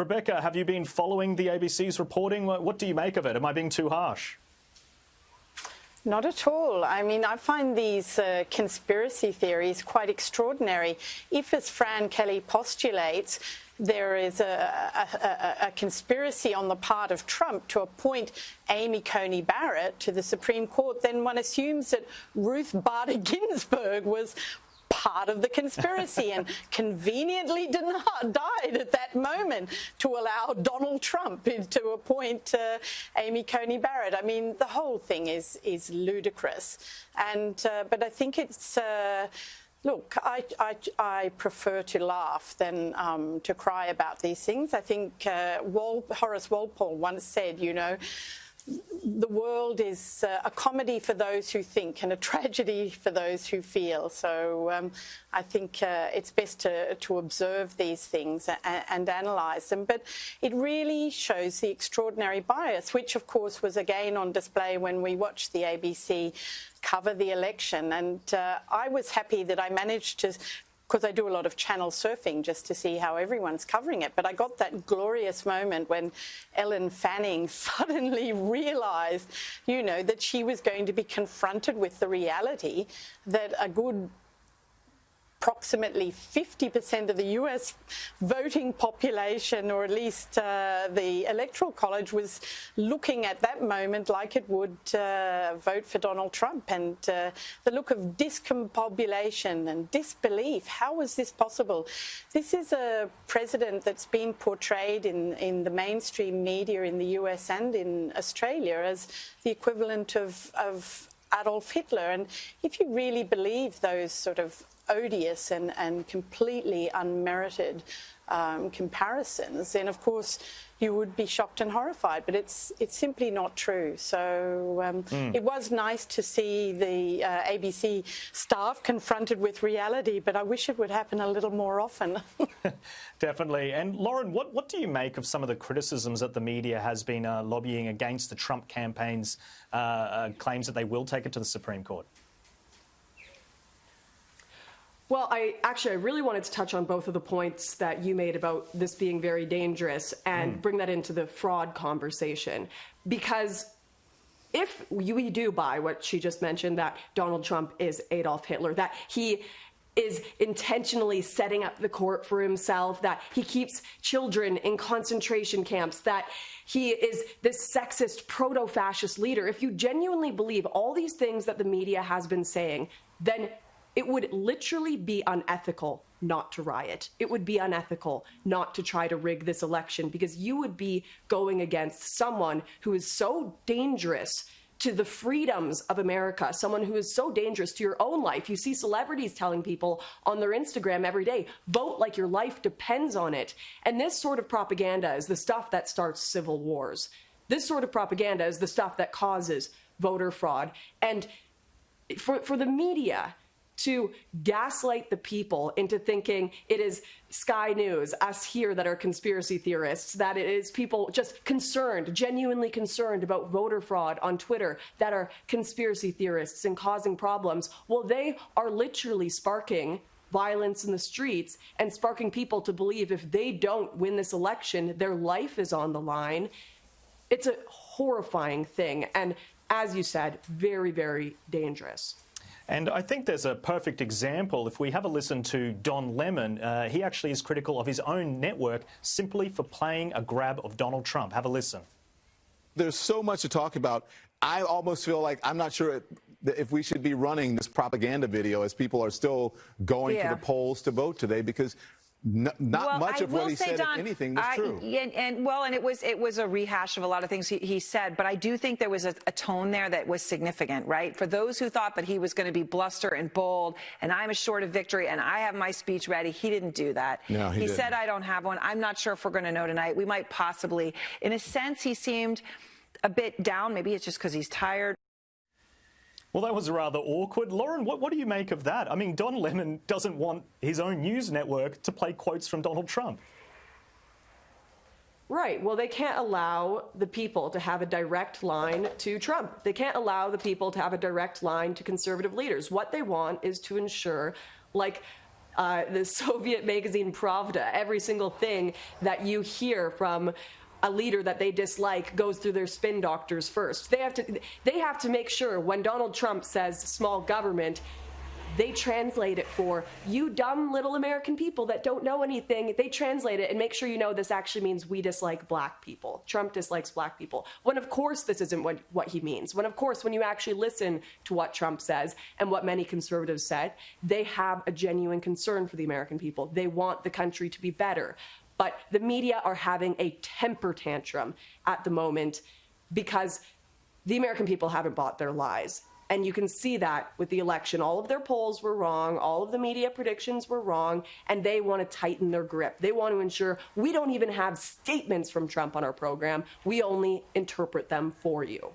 Rebecca, have you been following the ABC's reporting? What do you make of it? Am I being too harsh? Not at all. I mean, I find these conspiracy theories quite extraordinary. If, as Fran Kelly postulates, there is a conspiracy on the part of Trump to appoint Amy Coney Barrett to the Supreme Court, then one assumes that Ruth Bader Ginsburg was part of the conspiracy and conveniently died at that moment to allow Donald Trump to appoint Amy Coney Barrett. I mean, the whole thing is ludicrous. And but I think it's look, I prefer to laugh than to cry about these things. I think Horace Walpole once said, you know, the world is a comedy for those who think and a tragedy for those who feel. So I think it's best to observe these things and analyse them. But it really shows the extraordinary bias, which, of course, was again on display when we watched the ABC cover the election. And I was happy that I managed to, because I do a lot of channel surfing just to see how everyone's covering it. But I got that glorious moment when Ellen Fanning suddenly realised, you know, that she was going to be confronted with the reality that a good approximately 50% of the US voting population, or at least the Electoral College, was looking at that moment like it would vote for Donald Trump. And the look of discombobulation and disbelief. How was this possible? This is a president that's been portrayed in the mainstream media in the US and in Australia as the equivalent of Adolf Hitler. And if you really believe those sort of odious and completely unmerited comparisons, then of course you would be shocked and horrified. But it's simply not true. So it was nice to see the ABC staff confronted with reality, but I wish it would happen a little more often. Definitely. And Lauren, what do you make of some of the criticisms that the media has been lobbying against the Trump campaign's claims that they will take it to the Supreme Court? Well, I really wanted to touch on both of the points that you made about this being very dangerous and bring that into the fraud conversation. Because if we do buy what she just mentioned, that Donald Trump is Adolf Hitler, that he is intentionally setting up the court for himself, that he keeps children in concentration camps, that he is this sexist proto-fascist leader, if you genuinely believe all these things that the media has been saying, then it would literally be unethical not to riot. It would be unethical not to try to rig this election, because you would be going against someone who is so dangerous to the freedoms of America, someone who is so dangerous to your own life. You see celebrities telling people on their Instagram every day, vote like your life depends on it. And this sort of propaganda is the stuff that starts civil wars. This sort of propaganda is the stuff that causes voter fraud. And for the media to gaslight the people into thinking it is Sky News, us here that are conspiracy theorists, that it is people just concerned, genuinely concerned about voter fraud on Twitter that are conspiracy theorists and causing problems. Well, they are literally sparking violence in the streets and sparking people to believe if they don't win this election, their life is on the line. It's a horrifying thing. And as you said, very, very dangerous. And I think there's a perfect example. If we have a listen to Don Lemon, he actually is critical of his own network simply for playing a grab of Donald Trump. Have a listen. There's so much to talk about. I almost feel like I'm not sure if we should be running this propaganda video as people are still going to the polls to vote today, because not much of what he said, if anything, was true. And it was a rehash of a lot of things he said, but I do think there was a tone there that was significant, right? For those who thought that he was going to be bluster and bold, and I'm assured of victory, and I have my speech ready, he didn't do that. No, he didn't. Said, I don't have one. I'm not sure if we're going to know tonight. We might possibly. In a sense, he seemed a bit down. Maybe it's just because he's tired. Well, that was rather awkward. Lauren, what do you make of that? I mean, Don Lemon doesn't want his own news network to play quotes from Donald Trump. Right. Well, they can't allow the people to have a direct line to Trump. They can't allow the people to have a direct line to conservative leaders. What they want is to ensure, like the Soviet magazine Pravda. Every single thing that you hear from a leader that they dislike goes through their spin doctors first. They have to make sure when Donald Trump says small government, they translate it for you dumb little American people that don't know anything. They translate it and make sure you know this actually means we dislike black people. Trump dislikes black people. When of course this isn't what he means. When of course when you actually listen to what Trump says and what many conservatives said, they have a genuine concern for the American people. They want the country to be better. But the media are having a temper tantrum at the moment because the American people haven't bought their lies. And you can see that with the election. All of their polls were wrong. All of the media predictions were wrong. And they want to tighten their grip. They want to ensure we don't even have statements from Trump on our program. We only interpret them for you.